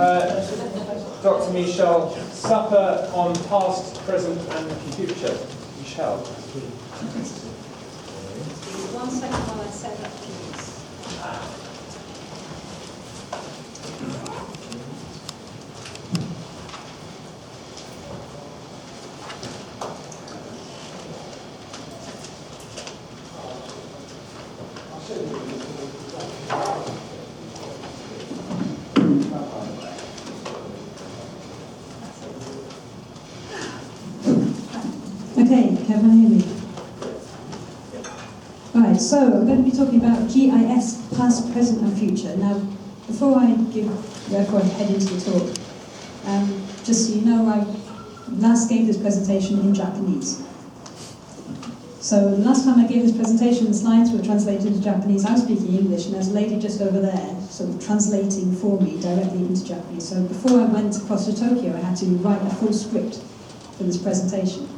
Dr. Michelle Supper on past, present and future. Michelle. 1 second while I set up, please. Okay, can everyone hear me? Right, so I'm going to be talking about GIS, past, present and future. Now, before I give everyone head into the talk, just so you know, I last gave this presentation in Japanese. So the last time I gave this presentation, the slides were translated into Japanese. I was speaking English, and there's a lady just over there sort of translating for me directly into Japanese. So before I went across to Tokyo, I had to write a full script for this presentation.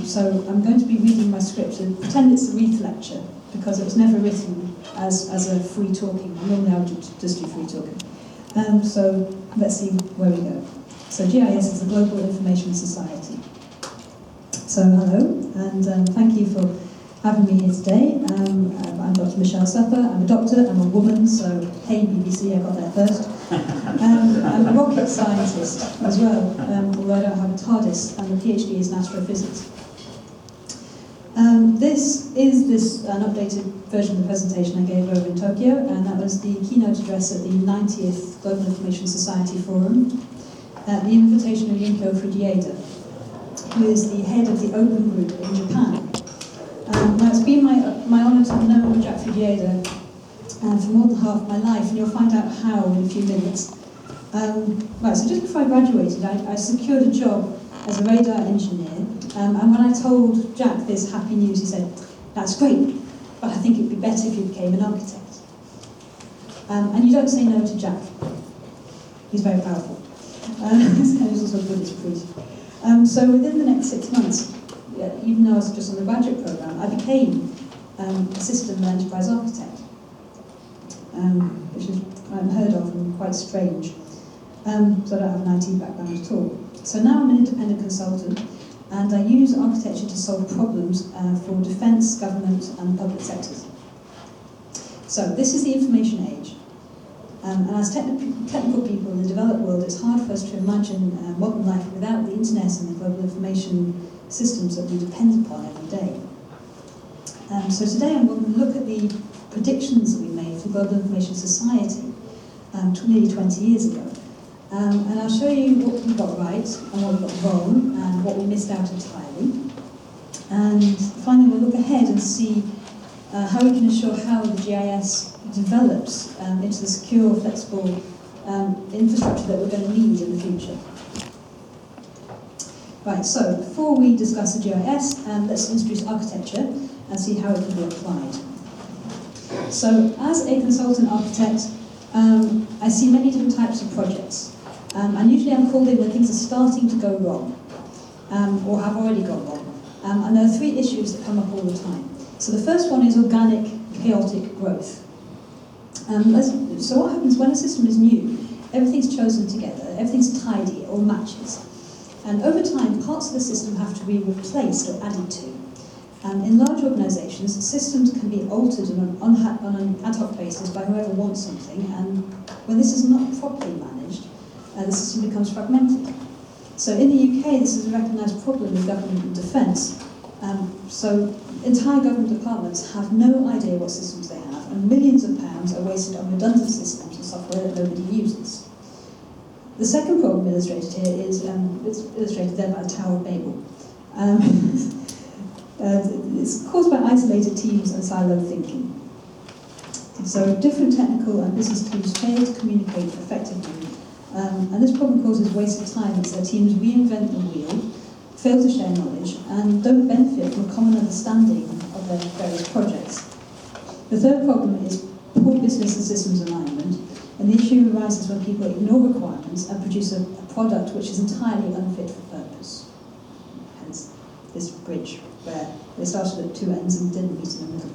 So I'm going to be reading my script and pretend it's a Reith lecture, because it was never written as a free talking. Normally I would just do free talking. So let's see where we go. So GIS is a Global Information Society. So hello, and thank you for having me here today. I'm Dr. Michelle Supper. I'm a doctor, I'm a woman, so hey BBC, I got there first. I'm a rocket scientist as well, although I don't have a TARDIS, and the PhD is in astrophysics. This is an updated version of the presentation I gave over in Tokyo, and that was the keynote address at the 90th Global Information Society Forum at the invitation of Yunko Fujieda, who is the head of the Open Group in Japan. Now, it's been my honour to have known Jack Fujieda for more than half my life, and you'll find out how in a few minutes. Right, so just before I graduated, I secured a job as a radar engineer, and when I told Jack this happy news, he said, "That's great, but I think it'd be better if you became an architect." And you don't say no to Jack. He's very powerful. He's also a Buddhist priest. So within the next 6 months, even though I was just on the graduate programme, I became a system and enterprise architect, which is unheard of and quite strange. So I don't have an IT background at all. So now I'm an independent consultant, and I use architecture to solve problems for defence, government and public sectors. So this is the information age. And as technical people in the developed world, it's hard for us to imagine modern life without the internet and the global information systems that we depend upon every day. So today I'm going to look at the predictions that we made for the Global Information Society nearly 20 years ago. And I'll show you what we got right and what we got wrong and what we missed out entirely. And finally we'll look ahead and see how we can ensure how the GIS develops into the secure, flexible infrastructure that we're going to need in the future. Right, so before we discuss the GIS, let's introduce architecture and see how it can be applied. So as a consultant architect, I see many different types of projects. And usually I'm called in when things are starting to go wrong, or have already gone wrong. And there are 3 issues that come up all the time. So the first one is organic, chaotic growth. So what happens when a system is new? Everything's chosen together, everything's tidy, it all matches. And over time, parts of the system have to be replaced or added to. In large organisations, systems can be altered on an ad hoc basis by whoever wants something, and when this is not properly managed, the system becomes fragmented. So in the UK, this is a recognised problem in government and defence. So entire government departments have no idea what systems they have, and millions of pounds are wasted on redundant systems and software that nobody uses. The second problem illustrated here is, it's illustrated there by the Tower of Babel. It's caused by isolated teams and siloed thinking. So different technical and business teams fail to communicate effectively, and this problem causes wasted time as their teams reinvent the wheel, fail to share knowledge, and don't benefit from a common understanding of their various projects. The third problem is poor business and systems alignment, and the issue arises when people ignore requirements and produce a product which is entirely unfit for purpose. Hence this bridge, where they started at 2 ends and didn't meet in the middle.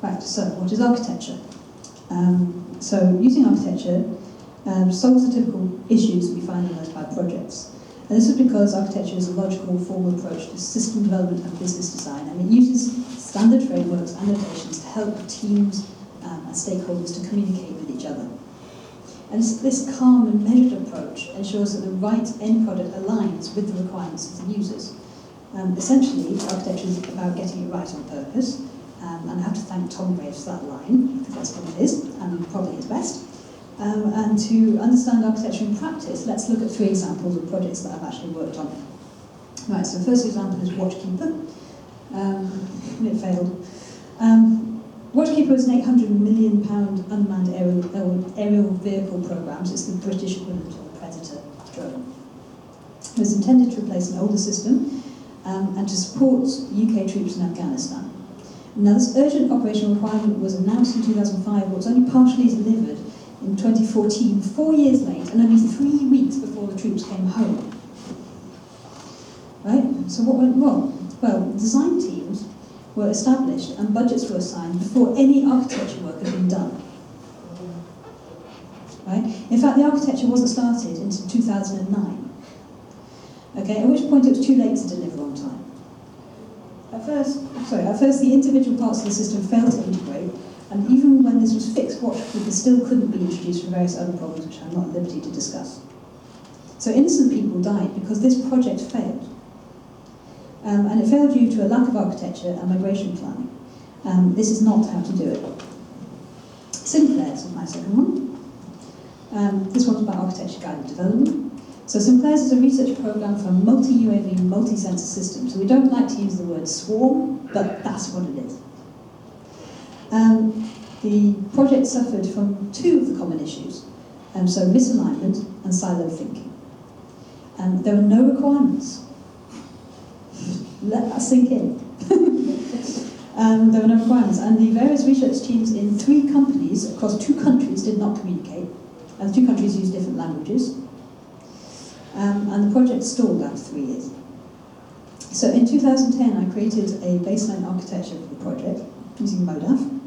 Right, so what is architecture? So using architecture solves the typical issues we find in those type of projects. And this is because architecture is a logical, formal approach to system development and business design, and it uses standard frameworks and notations to help teams and stakeholders to communicate with each other. And this calm and measured approach ensures that the right end product aligns with the requirements of the users. Essentially, architecture is about getting it right on purpose, and I have to thank Tom Graves for that line, because that's what it is, and probably his best. And to understand architecture in practice, let's look at 3 examples of projects that I've actually worked on. Right, so the first example is Watchkeeper. It failed. Watchkeeper is an £800 million unmanned aerial vehicle programme, so it's the British equivalent of the Predator drone. It was intended to replace an older system and to support UK troops in Afghanistan. Now, this urgent operational requirement was announced in 2005, but was only partially delivered in 2014, 4 years late, and only 3 weeks before the troops came home. Right? So what went wrong? Well, design teams were established and budgets were assigned before any architecture work had been done. Right? In fact, the architecture wasn't started until 2009. Okay, at which point it was too late to deliver on time. At first, the individual parts of the system failed to integrate, and even when this was fixed, Watchkeeper still couldn't be introduced for various other problems which I'm not at liberty to discuss. So innocent people died because this project failed. And it failed due to a lack of architecture and migration planning. This is not how to do it. Sinclair's is my second one. This one's about architecture-guided development. So Sinclair's is a research program for a multi-UAV, multi-sensor system. So we don't like to use the word swarm, but that's what it is. The project suffered from 2 of the common issues. So misalignment and silo thinking. There were no requirements. Let that sink in. There were no requirements, and the various research teams in 3 companies across 2 countries did not communicate, and the 2 countries used different languages, and the project stalled after 3 years. So in 2010, I created a baseline architecture for the project using MODAF.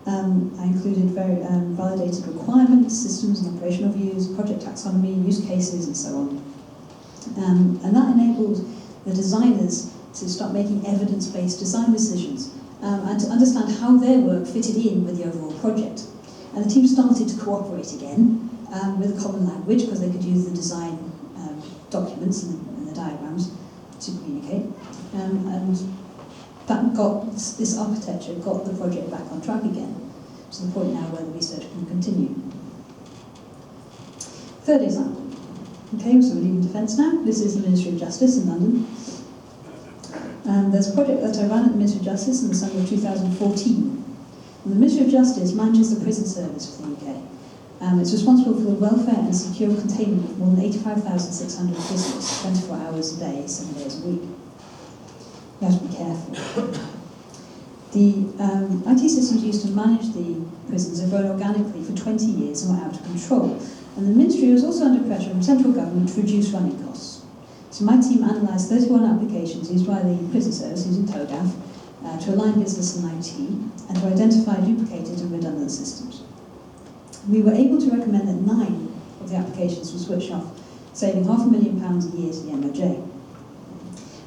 I included very validated requirements, systems and operational views, project taxonomy, use cases, and so on. And that enabled the designers to start making evidence-based design decisions and to understand how their work fitted in with the overall project. And the team started to cooperate again with a common language because they could use the design documents and the diagrams to communicate. And that this architecture got the project back on track again, to the point now where the research can continue. Third example. Okay, so we're leaving defence now. This is the Ministry of Justice in London. There's a project that I ran at the Ministry of Justice in the summer of 2014. And the Ministry of Justice manages the prison service for the UK. It's responsible for the welfare and secure containment of more than 85,600 prisoners, 24 hours a day, 7 days a week. You have to be careful. The IT systems used to manage the prisons have grown organically for 20 years and were out of control. And the Ministry was also under pressure from central government to reduce running costs. So my team analysed 31 applications used by the prison service using TOGAF to align business and IT and to identify duplicated and redundant systems. We were able to recommend that 9 of the applications were switched off, saving £500,000 a year to the MOJ.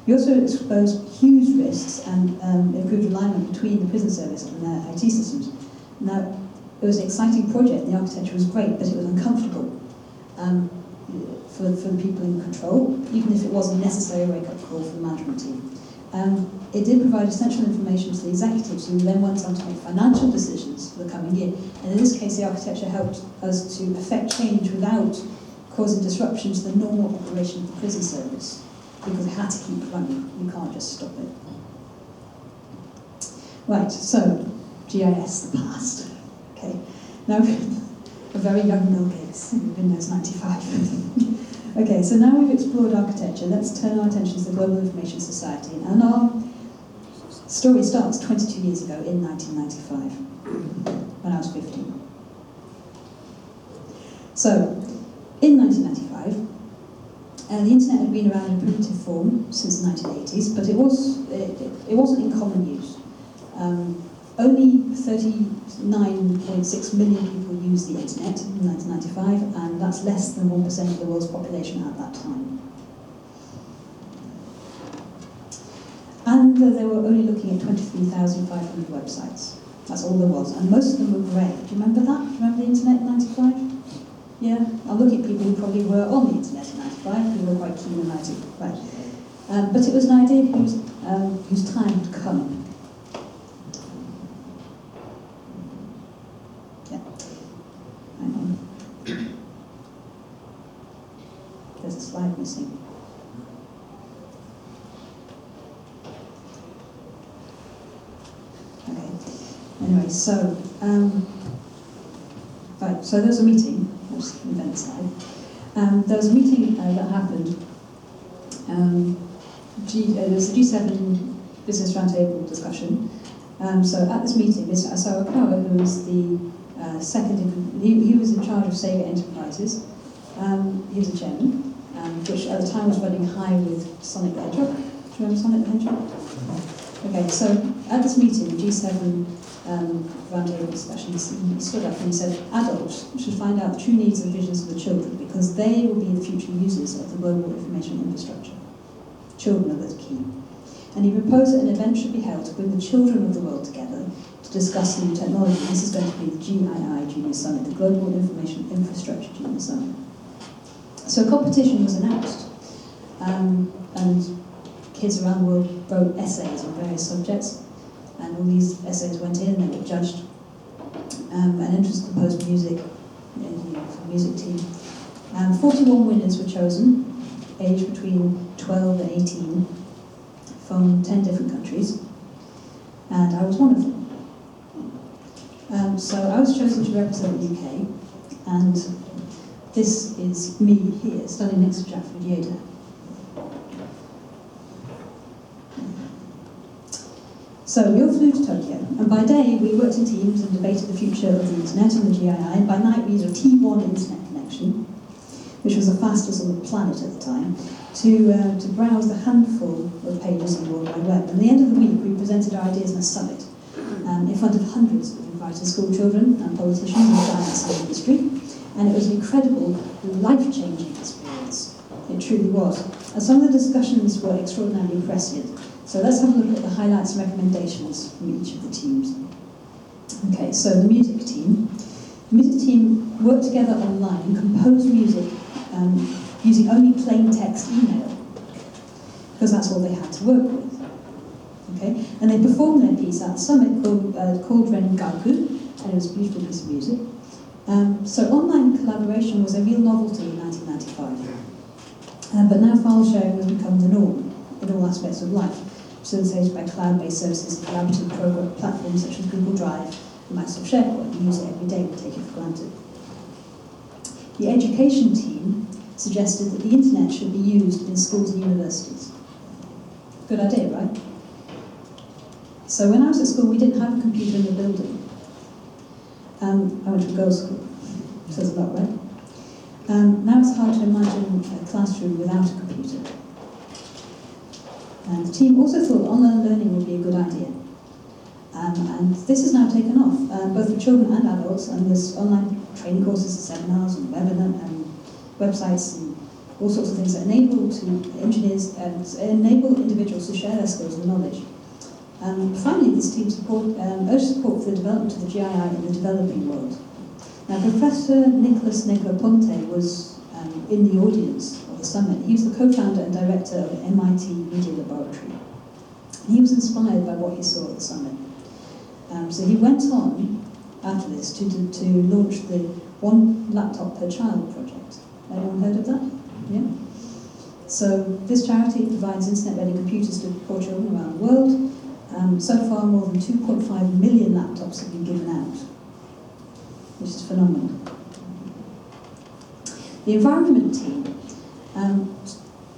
We also exposed huge risks and improved alignment between the prison service and their IT systems. Now, it was an exciting project, the architecture was great, but it was uncomfortable for the people in control, even if it wasn't a necessary wake-up call for the management team. It did provide essential information to the executives who then went on to make financial decisions for the coming year. And in this case, the architecture helped us to effect change without causing disruption to the normal operation of the prison service, because it had to keep running. You can't just stop it. Right, so GIS, the past. Okay, now a very young Bill Gates, who've been there since 95. Okay, so now we've explored architecture, let's turn our attention to the Global Information Society. And our story starts 22 years ago in 1995, when I was 15. So, in 1995, the internet had been around in primitive form since the 1980s, but it wasn't in common use. Only 30 9.6 million people used the internet in 1995, and that's less than 1% of the world's population at that time. And they were only looking at 23,500 websites. That's all there was, and most of them were grey. Do you remember that? Do you remember the internet in 95? Yeah? I'm looking at people who probably were on the internet in 95, who were quite keen on IT. Right. But it was an idea whose time had come. Yeah. Hang on. There's a slide missing. Okay. Anyway, so right. So there was a meeting. That's the event slide. There was a meeting that happened. There was the G7 Business Roundtable discussion. So at this meeting, Mr. Asarakawa, who was the he was in charge of Sega Enterprises. He was the chairman, which at the time was running high with Sonic the Hedgehog. Do you remember Sonic the Hedgehog? Okay, so at this meeting, the G7 roundtable discussion, he stood up and he said, adults should find out the true needs and visions of the children because they will be the future users of the global information infrastructure. Children are the key. And he proposed that an event should be held to bring the children of the world together to discuss new technology. This is going to be the GII Junior Summit, the Global Information Infrastructure Junior Summit. So a competition was announced, and kids around the world wrote essays on various subjects, and all these essays went in, they were judged. An entrance composed music, for the music team. 41 winners were chosen, aged between 12 and 18, from 10 different countries, and I was one of them. So I was chosen to represent the UK, and this is me here, standing next to Jack Yoda. So we all flew to Tokyo, and by day we worked in teams and debated the future of the internet and the GII, and by night we used a T1 internet connection, which was the fastest on the planet at the time, to browse the handful of pages on the World Wide Web. And at the end of the week we presented our ideas in a summit in front of hundreds of invited school children and politicians and giants in the industry, and it was an incredible, life-changing experience. It truly was. And some of the discussions were extraordinarily prescient. So let's have a look at the highlights and recommendations from each of the teams. Okay, so the music team. The music team worked together online and composed music using only plain text email, because that's all they had to work with. Okay, and they performed their piece at a summit called Rengaku, and it was a beautiful piece of music. So online collaboration was a real novelty in 1995, but now file sharing has become the norm in all aspects of life, facilitated by cloud-based services and collaborative program platforms such as Google Drive and Microsoft SharePoint. We use it every day, we take it for granted. The education team suggested that the internet should be used in schools and universities. Good idea, right? So when I was at school, we didn't have a computer in the building. I went to a girls' school, says a lot, right? Now it's hard to imagine a classroom without a computer. And the team also thought online learning would be a good idea. And this has now taken off, both for children and adults, and there's online training courses and seminars and webinars and websites and all sorts of things that enable engineers and enable individuals to share their skills and knowledge. Finally, this team urged support for the development of the GII in the developing world. Now, Professor Nicholas Negroponte was in the audience of the summit. He was the co-founder and director of the MIT Media Laboratory. He was inspired by what he saw at the summit. So he went on, after this, to launch the One Laptop Per Child project. Anyone heard of that? Yeah? So this charity provides internet-ready computers to poor children around the world. So far, more than 2.5 million laptops have been given out, which is phenomenal. The environment team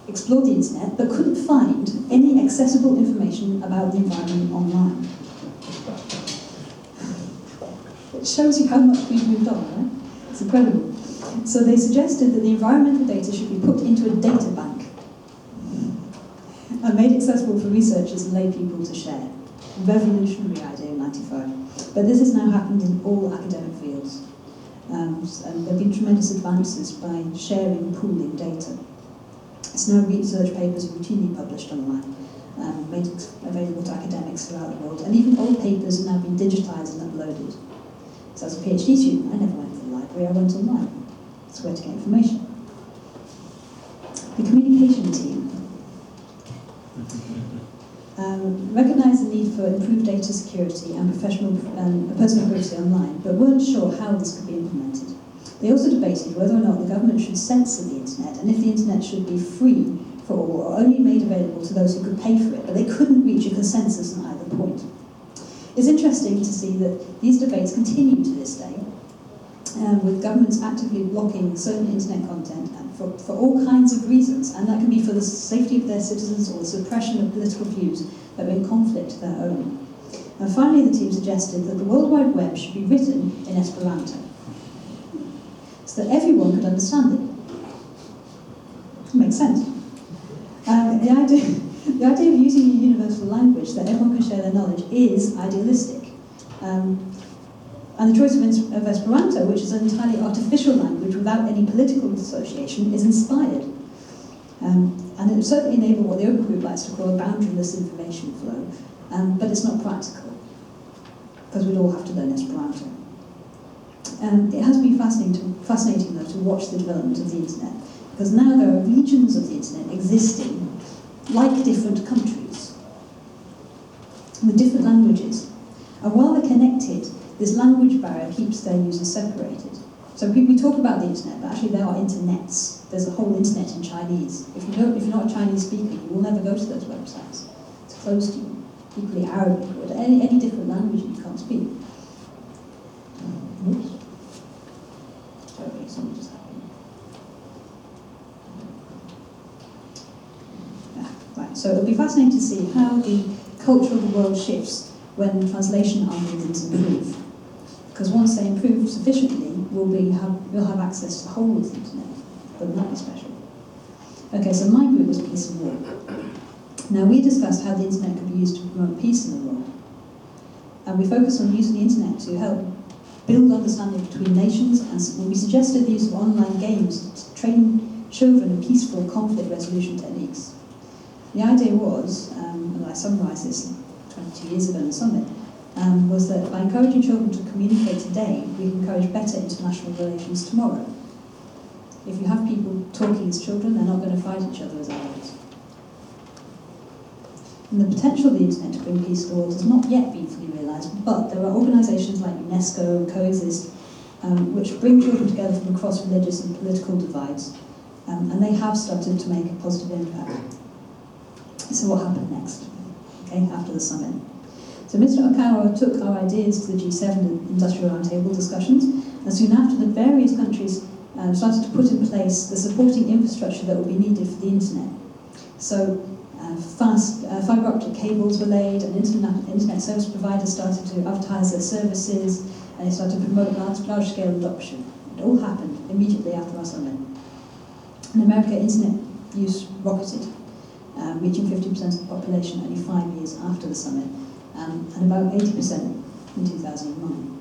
explored the internet but couldn't find any accessible information about the environment online. It shows you how much we've moved on, right? It's incredible. So they suggested that the environmental data should be put into a data bank and made accessible for researchers and lay people to share. Revolutionary idea in '95. But this has now happened in all academic fields. And there have been tremendous advances by sharing and pooling data. It's now research papers routinely published online, made available to academics throughout the world, and even old papers have now been digitised and uploaded. So as a PhD student, I never went to the library, I went online. That's where to get information. The communication team recognised the need for improved data security and personal privacy online, but weren't sure how this could be implemented. They also debated whether or not the government should censor the internet, and if the internet should be free for all, or only made available to those who could pay for it, but they couldn't reach a consensus on either point. It's interesting to see that these debates continue to this day, with governments actively blocking certain internet content for all kinds of reasons, and that can be for the safety of their citizens or the suppression of political views that are in conflict to their own. And finally, the team suggested that the World Wide Web should be written in Esperanto, so that everyone could understand it. Makes sense. The idea of using a universal language that everyone can share their knowledge is idealistic. And the choice of Esperanto, which is an entirely artificial language without any political association, is inspired. And it would certainly enable what the Open Group likes to call a boundaryless information flow, but it's not practical, because we'd all have to learn Esperanto. It has been fascinating, though, to watch the development of the internet, because now there are regions of the internet existing like different countries, with different languages. And while they're connected, this language barrier keeps their users separated. So we talk about the internet, but actually there are internets. There's a whole internet in Chinese. If you're not a Chinese speaker, you will never go to those websites. It's closed to you. Equally Arabic or any different language that you can't speak. Oops. Sorry, something just happened. Right, so it'll be fascinating to see how the culture of the world shifts when translation algorithms improve. Because once they improve sufficiently, we'll have access to the whole of the internet. But it might be special. Okay, so my group was Peace and War. Now, we discussed how the internet could be used to promote peace in the world. And we focused on using the internet to help build understanding between nations, and we suggested the use of online games to train children in peaceful conflict resolution techniques. The idea was, and I summarised this 22 years ago in the summit, was that by encouraging children to communicate today, we can encourage better international relations tomorrow. If you have people talking as children, they're not going to fight each other as adults. And the potential of the internet to bring peace to the world has not yet been fully realised, but there are organisations like UNESCO and Coexist which bring children together from across religious and political divides, and they have started to make a positive impact. So what happened next, okay, after the summit? So Mr. Okawa took our ideas to the G7 Industrial Roundtable discussions, and soon after the various countries started to put in place the supporting infrastructure that would be needed for the internet. So fast fibre optic cables were laid, and internet service providers started to advertise their services, and they started to promote large-scale adoption. It all happened immediately after our summit. In America, internet use rocketed, reaching 50% of the population only 5 years after the summit, and about 80% in 2009.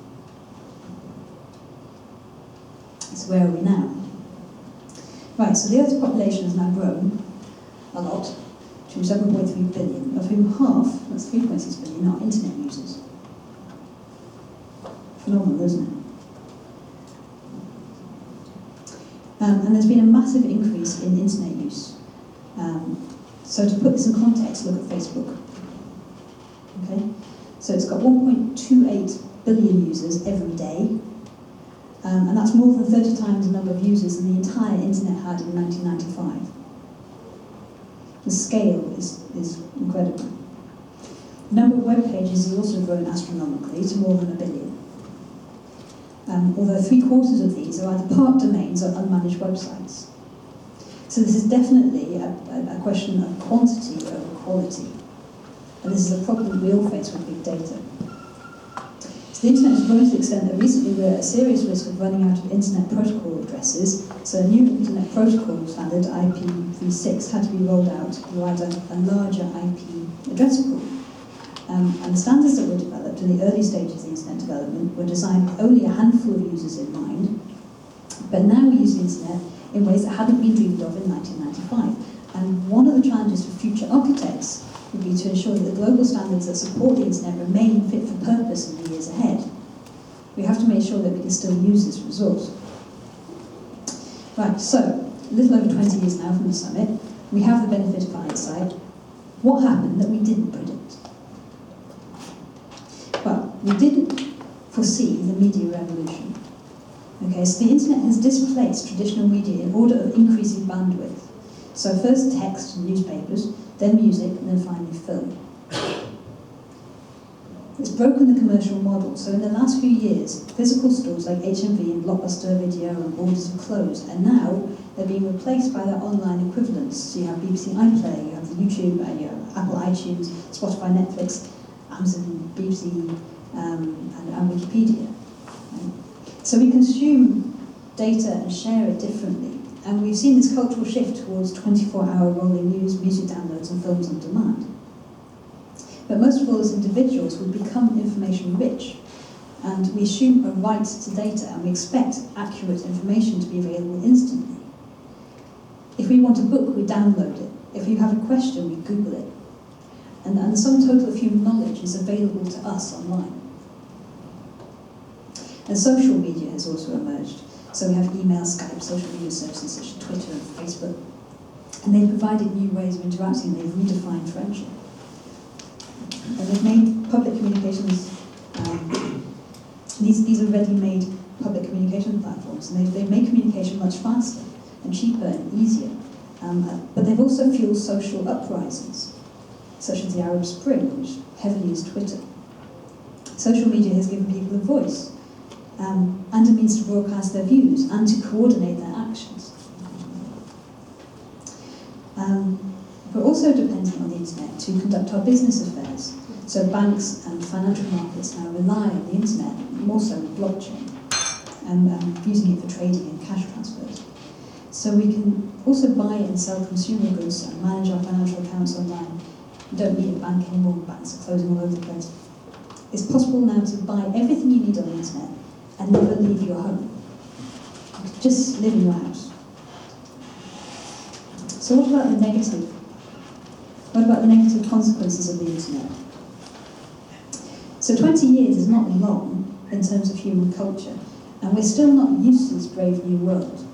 So where are we now? Right, so the Earth's population has now grown a lot, to 7.3 billion, of whom half, that's 3.6 billion, are internet users. Phenomenal, isn't it? And there's been a massive increase in internet use. So to put this in context, look at Facebook. Okay, so it's got 1.28 billion users every day, and that's more than 30 times the number of users than the entire internet had in 1995. The scale is incredible. The number of web pages has also grown astronomically to more than 1 billion. Although 3/4 of these are either part domains or unmanaged websites. So this is definitely a question of quantity over quality. And this is a problem we all face with big data. So the internet has grown to the extent that recently we're at a serious risk of running out of internet protocol addresses. So a new internet protocol standard, IPv6, had to be rolled out to provide a larger IP address pool. And the standards that were developed in the early stages of the internet development were designed with only a handful of users in mind, but now we use the internet in ways that hadn't been dreamed of in 1995. And one of the challenges for future architects would be to ensure that the global standards that support the internet remain fit for purpose in the years ahead. We have to make sure that we can still use this resource. Right, so, a little over 20 years now from the summit, we have the benefit of hindsight. What happened that we didn't predict? Well, we didn't foresee the media revolution. Okay, so the internet has displaced traditional media in order of increasing bandwidth. So first text and newspapers, then music, and then finally film. It's broken the commercial model, so in the last few years, physical stores like HMV and Blockbuster Video and Borders have closed, and now they're being replaced by their online equivalents. So you have BBC iPlayer, you have the YouTube, you have Apple iTunes, Spotify, Netflix, Amazon, BBC, and Wikipedia. Right? So we consume data and share it differently, and we've seen this cultural shift towards 24-hour rolling news, music downloads, and films on demand. But most of all, as individuals, we become information rich, and we assume a right to data, and we expect accurate information to be available instantly. If we want a book, we download it. If you have a question, we Google it. And the sum total of human knowledge is available to us online. And social media has also emerged. So we have email, Skype, social media services such as Twitter and Facebook. And they've provided new ways of interacting, they've redefined friendship. And they've made public communications, these are ready-made public communication platforms, and they've made communication much faster and cheaper and easier. But they've also fueled social uprisings, such as the Arab Spring, which heavily used Twitter. Social media has given people a voice, and a means to broadcast their views and to coordinate their actions. We're also dependent on the internet to conduct our business affairs. So banks and financial markets now rely on the internet, more so with blockchain, and using it for trading and cash transfers. So we can also buy and sell consumer goods and manage our financial accounts online. You don't need a bank anymore, banks are closing all over the place. It's possible now to buy everything you need on the internet and never leave your home. You can just live in your house. So what about the negative? What about the negative consequences of the internet? So 20 years is not long in terms of human culture, and we're still not used to this brave new world.